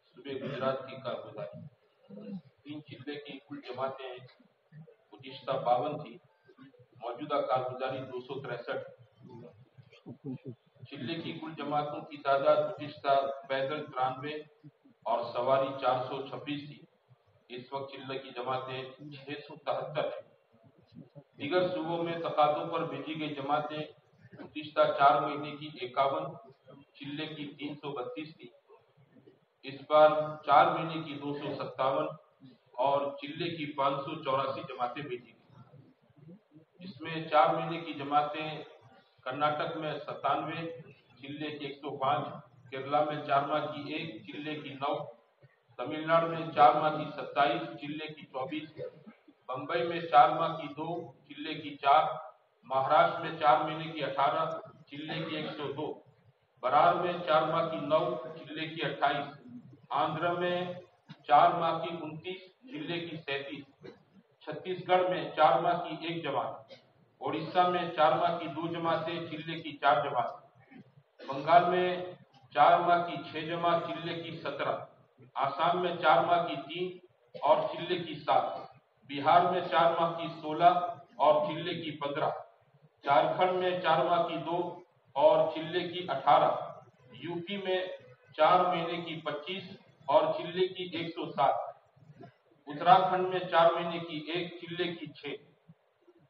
صوبے گجرات کی کارگزاری 3 چلے کی کل جماعتیں گزشتہ 52 تھی، موجودہ کارگزاری 263۔ چلے کی کل جماعتوں کی تعداد گزشتہ پیدل 93 اور سواری 426 تھی، اس وقت چلے کی جماعتیں 673 ہیں۔ دیگر صوبوں میں تقاضوں پر بھیجی گئی جماعتیں گزشتہ 4 مہینے کی 51، چلے کی 332 تھی، اس بار 4 مہینے کی 257 اور چلے کی 584 جماعتیں بھیجی گئی۔ اس میں 4 مہینے کی جماعتیں کرناٹک میں 97، چلے کی 105، کیرلا میں 4 ماہ کی 1، چلے کی 9، تمل ناڈو میں 4 ماہ کی 27، چلے کی 24، بمبئی میں 4 ماہ کی 2، چلے کی 4، مہاراشٹر میں 4 مہینے کی 18، چلے کی 102، برار میں 4 ماہ کی 9، چلے کی 28، آندھرا میں 4 ماہ کی 29، چلے کی 37، چھتیس گڑھ میں 4 ماہ کی 1 جماعت، اڑیسہ میں 4 ماہ کی 2 جماعتیں، چلے کی 4 جماعتیں، بنگال میں 4 ماہ کی 6 جماعت، چلے کی 17، آسام میں 4 ماہ کی 3 اور چلے کی 7، بہار میں 4 ماہ کی 16 اور چلے کی 15، جھارکھنڈ میں 4 ماہ کی 2 اور چلے کی 18، یو پی میں 4 مہینے کی 25 اور چلے کی 107، اتراکھنڈ میں 4 مہینے کی 1، چلے کی 6،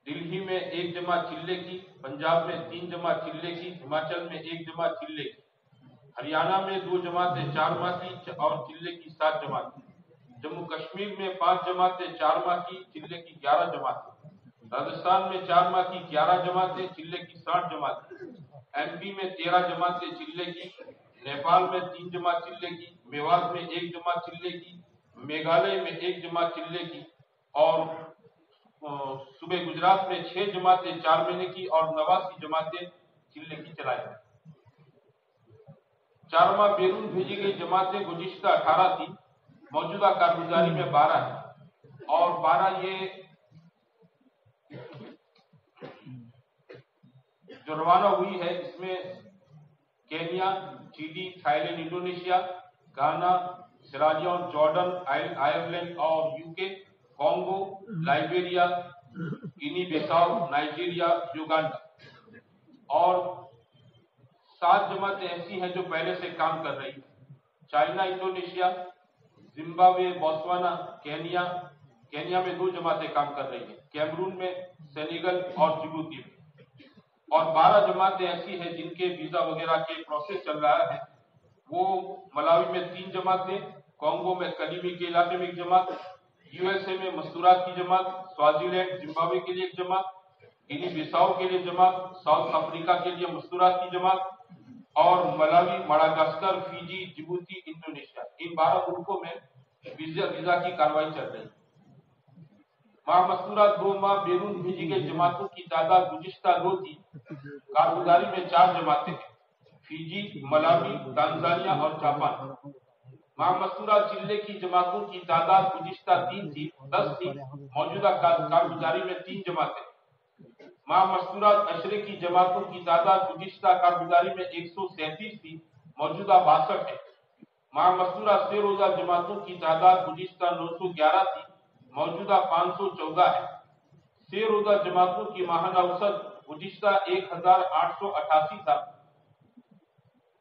دلہی میں 1 جماعت چلے کی، پنجاب میں 3 جماعت چلے کی، ہماچل میں 1 جماعت چلے کی، ہریانہ میں 2 جماعتیں 4 ماہ کی اور چلے کی 7 جماعتیں، جموں کشمیر میں 5 جماعتیں 4 ماہ کی، چلے کی 11 جماعتیں، راجستھان میں 4 ماہ کی 11 جماعتیں، چلے کی 60 جماعتیں، ایم پی میں 13 جماعتیں چلے کی، نیپال میں 3 جماعت چلے کی، میوات میں 1 جماعت چلے کی، میگھالیہ میں 1 جماعت چلے کی، اور صوبے گجرات میں 6 جماعتیں 4 مہینے کی اور 89 جماعتیں چلے کی چلائی گئی۔ 4 ماہ بیرون بھیجی گئی جماعتیں گزشتہ 18 تھی، موجودہ کارگزاری میں 12 ہے، اور 12 یہ جو روانہ ہوئی ہے اس میں Kenya, Chile, Thailand, Indonesia, Ghana, Sierra Leone, Jordan, Ireland اور UK, Congo, Liberia, Guinea Bissau, Nigeria, Uganda, اور 7 جماعتیں ایسی ہیں جو پہلے سے کام کر رہی ہیں: China, Indonesia, Zimbabwe, Botswana, Kenya میں 2 جماعتیں کام کر رہی ہیں، کیمرون میں، سینیگل اور جبوتی میں، اور 12 جماعتیں ایسی ہیں جن کے ویزا وغیرہ کے پروسیس چل رہا ہے۔ وہ ملاوی میں 3 جماعتیں، کانگو میں کلیمی کے علاقے میں 1 جماعت، یو ایس اے میں مستورات کی جماعت، سوازی لینڈ، زمبابوے کے لیے 1 جماعت، گینی بیساؤ کے لیے جماعت، ساؤتھ افریقہ کے لیے مستورات کی جماعت، اور ملاوی، مڈغاسکر، فیجی، جبوتی، انڈونیشیا، ان 12 ملکوں میں ویزا کی کارروائی چل رہی ہے۔ ماہ مستورات 2 ماہ بیرون بھیجی گئی جماعتوں کی تعداد گزشتہ 2 تھی، کارگزاری میں 4 جماعتیں ہیں: فیجی، ملاوی، تنزانیہ اور جاپان۔ ماہ مستورات چلے کی جماعتوں کی تعداد گزشتہ 3 تھی، 10 تھی، موجودہ کارگزاری میں 3 جماعتیں ہیں۔ ماہ مستورات عشرے کی جماعتوں کی تعداد گزشتہ کارگزاری میں 137 تھی، موجودہ 62 ہے۔ ماہ مستورات 3 روزہ جماعتوں کی تعداد گزشتہ 911 تھی، موجودہ 514 ہے۔ 3 روزہ جماعتوں کی ماہانہ اوسط گزشتہ 1888 تھا،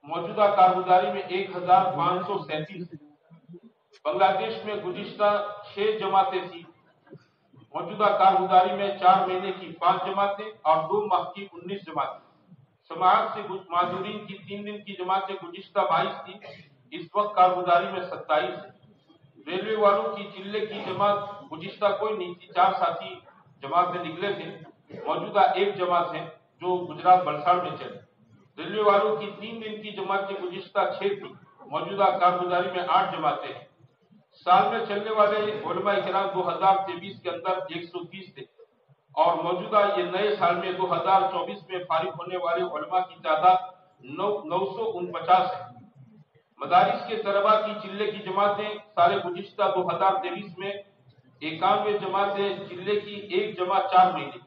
موجودہ کارگزاری میں 1537 ہے۔ بنگلہ دیش میں گزشتہ 6 جماعتیں تھیں، موجودہ کارگزاری میں 4 مہینے کی 5 جماعتیں اور 2 ماہ کی 19 جماعتیں۔ سماعت سے معذورین کی 3 دن کی جماعتیں گزشتہ 22 تھی، اس وقت کارگزاری میں 27 ہے۔ ریلوے والوں کی چلے کی جماعت گزشتہ کوئی نہیں تھی، 4 ساتھی جماعت میں نکلے تھے، موجودہ 1 جماعت ہے جو گجرات بلساڑ میں چلے۔ ریلوے والوں کی 3 دن کی جماعتیں گزشتہ 6 تھی، موجودہ کارگزاری میں 8 جماعتیں ہیں۔ سال میں چلنے والے علماء کرام 2023 کے اندر 130 تھے، اور موجودہ یہ نئے سال میں 2024 میں فارغ ہونے والے علماء کی تعداد 949 ہے۔ مدارس کے طلباء کی چلے کی جماعتیں سال گزشتہ 2023 میں 91 جماعتیں، چلے کی 1 جماعت 4 مہینے کی۔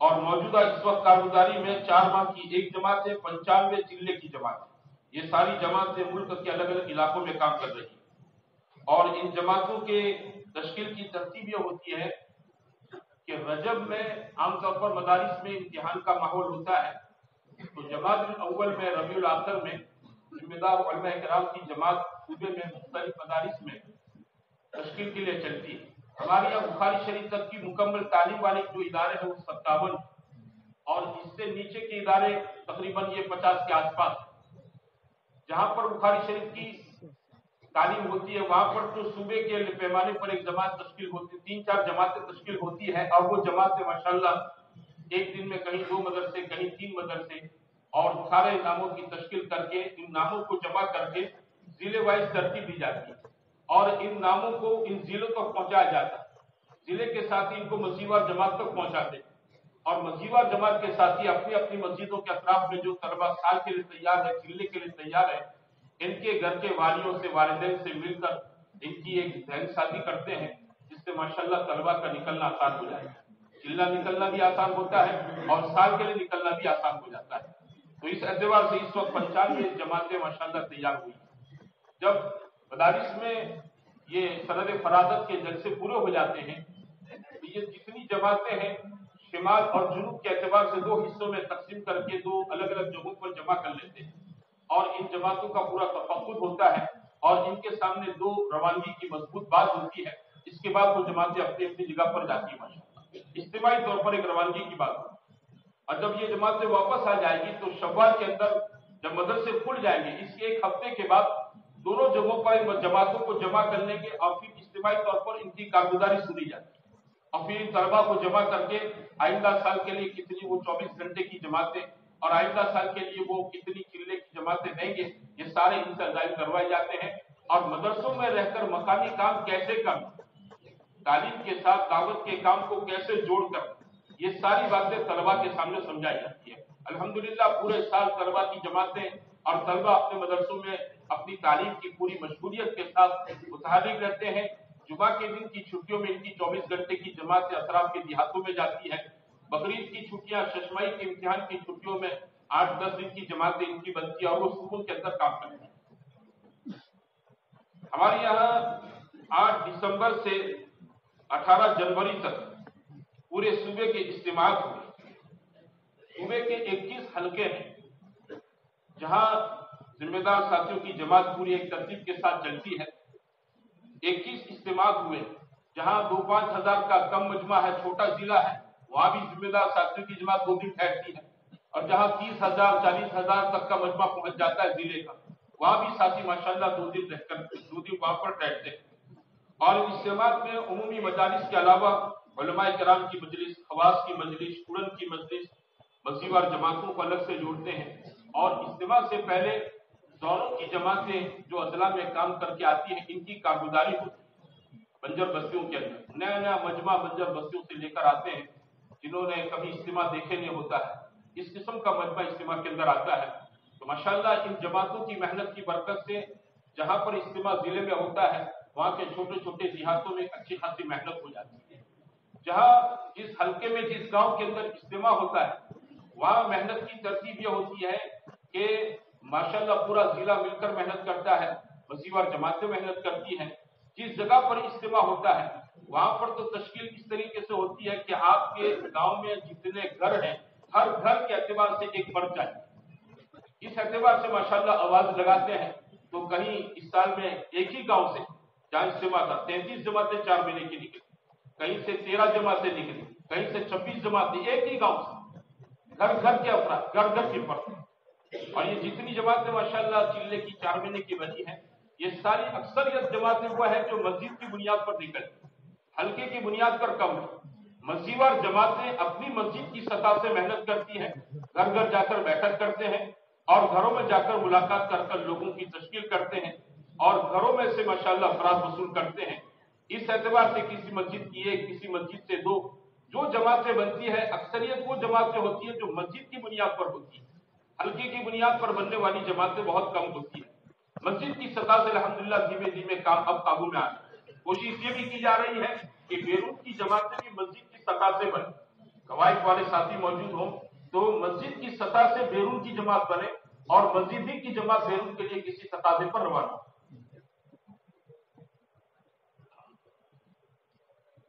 और मौजूदा इस वक्त कारगुजारी में 4 माह की एक जमात है, 95 चिल्ले की जमात है। ये सारी जमातें मुल्क के अलग अलग इलाकों में काम कर रही है और इन जमातों के तश्कील की तरतीब ये होती है कि रजब में आमतौर पर मदारिस में इम्तिहान का माहौल होता है, तो जमात अव्वल में रबीउल आखिर में जिम्मेदार उलमा किराम की जमात सूबे में मुख्तलिफ मदारिस में तश्कील के लिए चलती है। हमारे यहाँ बुखारी शरीफ तक की मुकम्मल तालीम वाले जो इदारे हैं वो 57 और इससे नीचे के इदारे तकरीबन ये 50 के आसपास। जहां पर बुखारी शरीफ की तालीम होती है वहां पर तो सूबे के पैमाने पर एक जमात तश्कील होती है, 3-4 जमातें तश्कील होती है और वो जमातें माशाल्लाह एक दिन में कहीं 2 मदरसे कहीं 3 मदरसे और सारे नामों की तश्कील करके इन नामों को जमा करके जिले वाइज तरतीब दी जाती है और इन नामों को इन जिलों तक पहुंचाया जाता है। जिले के साथ ही इनको मस्जिदवार जमात तक पहुंचाते हैं और मस्जिदवार जमात के साथ ही अपनी अपनी मस्जिदों के अतराफ में जो तलबा साल के लिए तैयार है, जिले के लिए तैयार है, इनके घर के वालियों से वालिदैन से मिलकर इनकी एक जहन साजी करते हैं जिससे माशाल्लाह तलबा का निकलना आसान हो जाएगा। जिला निकलना भी आसान होता है और साल के लिए निकलना भी आसान हो जाता है। तो इस एतबार से इस वक्त 95 जमातें माशाल्लाह तैयार हुई। जब मदारिस में ये सनद फरादत के जलसे पूरे हो जाते हैं तो ये जितनी जमातें हैं शिमाल और जुनूब के एतबार से 2 हिस्सों में तकसीम करके 2 अलग अलग जगहों पर जमा कर लेते हैं और इन जमातों का पूरा तफक्कुर होता है और इनके सामने 2 रवानगी की मजबूत बात होती है। इसके बाद वो जमातें अपनी अपनी जगह पर जाती है माशाअल्लाह, इज्तिमाई तौर पर एक रवानगी की बात होती है। और जब ये जमातें वापस आ जाएगी तो शव्वाल के अंदर जब मदरसे खुल जाएंगे इसके 1 हफ्ते के बाद दोनों जगहों पर इन जमातों को जमा करने के और फिर इज्तिमाई तौर पर इनकी कारगुजारी सुनी जाती है और फिर इन तलबा को जमा करके आइंदा साल के लिए कितनी वो 24 घंटे की जमातें और आइंदा साल के लिए वो कितनी चिल्ले की जमातें देंगे, ये सारे इनसे जाहिर करवाए जाते हैं और मदरसों में रहकर मकामी काम कैसे करना, तालीम के साथ दावत के काम को कैसे जोड़कर, ये सारी बातें तलबा के सामने समझाई जाती है। अल्हम्दुलिल्लाह पूरे साल तलबा की जमातें और तलबा अपने मदरसों में अपनी तालीम की पूरी मशगूलियत के साथ मुतहर्रिक रहते हैं। जुमा के दिन की छुट्टियों में इनकी 24 घंटे की जमात अतराफ के देहातों में जाती है। बकरीद की छुट्टियां, शशमाई के इम्तिहान की छुट्टियों में 8-10 दिन की जमातें इनकी बनती है और वो सूबों के अंदर काम करती है। हमारे यहाँ 8 दिसंबर से 18 जनवरी तक पूरे सूबे के इज्तिमात हुए। सूबे के 21 हलके हैं जहां जिम्मेदार साथियों की जमात पूरी एक तरतीब के साथ चलती है। 21 इज्तिमात हुए जहां 2-5 हजार का कम मजमा है, छोटा जिला है, वहां भी जिम्मेदार साथियों की जमात 2 दिन ठहरती है और जहां 30,000-40,000 तक का मजमा पहुंच जाता है जिले का, वहां भी साथी माशाल्लाह 2 दिन रहकर 2 दिन वहां पर ठहरते हैं। और इज्तिमात में उमूमी मजालिस के अलावा उलमाए किराम की मजलिस, खवास की मजलिस, स्टूडेंट की मजलिस, मस्जिदवार जमातों को अलग से जोड़ते हैं और इज्तिमा से पहले दोनों की जमातें जो अजला में काम करके आती हैं इनकी कारगुजारी होती है। बंजर बस्तियों के अंदर नया नया मजमा बंजर बस्तियों से लेकर आते हैं जिन्होंने कभी इज्तिमा देखे नहीं होता है, इस किस्म का मजमा इज्तिमा के अंदर आता है। तो माशाल्लाह इन जमातों की मेहनत की बरकत से जहां पर इज्तिमा जिले में होता है वहां के छोटे छोटे देहातों में अच्छी खासी मेहनत हो जाती है। जहां जिस हल्के में जिस गांव के अंदर इज्तिमा होता है वहां मेहनत की तरतीब यह होती है कि माशाल्लाह पूरा जिला मिलकर मेहनत करता है, मस्जिदवार जमातें मेहनत करती हैं। जिस जगह पर इज्तिमा होता है वहां पर तो तश्कील इस तरीके से होती है कि आपके गांव में जितने घर हैं हर घर के एतबार से एक पर्चा है। इस एतबार से माशाल्लाह आवाज लगाते हैं। तो कहीं इस साल में एक ही गांव से जहां इज्तिमा था 33 जमातें 4 महीने की निकली, कहीं से 13 जमातें निकली, कहीं से 26 जमातें, एक ही गांव से घर घर के अफराद, घर घर की फर्द। और ये जितनी जमातें माशाल्लाह चिल्ले की 4 महीने की बनी है ये सारी अक्सरियत जमातें वो है जो मस्जिद की बुनियाद पर निकलती, हल्के की बुनियाद पर कम है। मस्जिदवार जमातें अपनी मस्जिद की सतह से मेहनत करती हैं, घर घर जाकर बैठक करते हैं और घरों में जाकर मुलाकात कर लोगों की तश्कील करते हैं और घरों में से माशाल्लाह अफराद वसूल करते हैं। इस एतबार से किसी मस्जिद की 1, किसी मस्जिद से 2 जो जमातें बनती है अक्सरियत वो जमातें होती है जो मस्जिद की बुनियाद पर होती है। हल्के की बुनियाद पर बनने वाली जमातें बहुत कम होती है। मस्जिद की सतह से अल्हम्दुलिल्लाह धीमे धीमे काम अब काबू में आ रहा है। कोशिश ये भी की जा रही है कि बेरूत की जमातें भी मस्जिद की सतह से बने, कवायद वाले साथी मौजूद हों तो मस्जिद की सतह से बैरून की जमात बने और मस्जिद ही की जमात बैरून के लिए किसी तकाजे पर रवाना हो।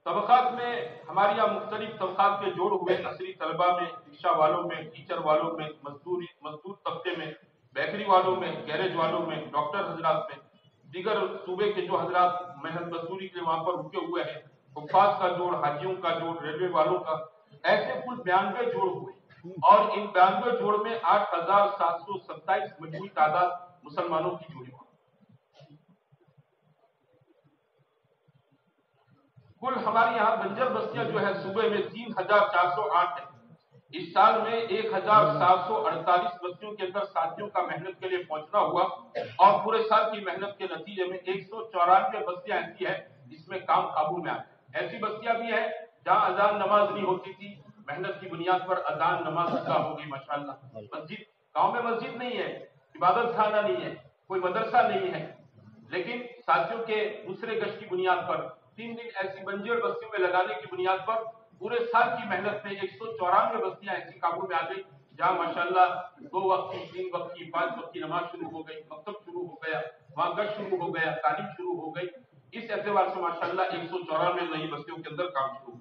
तबकात में हमारे यहाँ मुख्तलिफ तबकात के जोड़ हुए, असरी तलबा में, रिक्शा वालों में, टीचर वालों में, मजदूर तबके में, बेकरी वालों में, गैरेज वालों में, डॉक्टर हजरात में, दीगर सूबे के जो हजरात मेहनत मजदूरी के लिए वहां पर रुके हुए हैं, हुफ्फाज का जोड़, हाजियों का जोड़, रेलवे वालों का, ऐसे कुल 92 जोड़ हुए और इन 92 जोड़ में 8,727 मजमूई तादाद मुसलमानों की जुड़ी हुई। कुल हमारे यहाँ बंजर बस्तियां जो है सूबे में 3,408 है। इस साल में 1,748 बस्तियों के अंदर साथियों का मेहनत के लिए पहुंचना हुआ और पूरे साल की मेहनत के नतीजे में 194 बस्तियां ऐसी है जिसमें काम काबू में आते। ऐसी बस्तियां भी है जहां अजान नमाज नहीं होती थी, मेहनत की बुनियाद पर अजान नमाज अदा हो गई माशाअल्लाह। मस्जिद, गांव में मस्जिद नहीं है, इबादत खाना नहीं है, कोई मदरसा नहीं है, लेकिन साथियों के दूसरे गश्त की बुनियाद पर 3 दिन ऐसी बंजर बस्तियों में लगाने की बुनियाद पर पूरे साल की मेहनत में 194 बस्तियां ऐसी काबू में आ गई जहां माशाअल्लाह 2 वक्त की, 3 वक्त की, 5 वक्त की नमाज शुरू हो गई, मकतब शुरू हो गया, वहां गश्त शुरू हो गया, तालीम शुरू हो गई। इस एतबार से माशाअल्लाह 194 नई बस्तियों के अंदर काम शुरू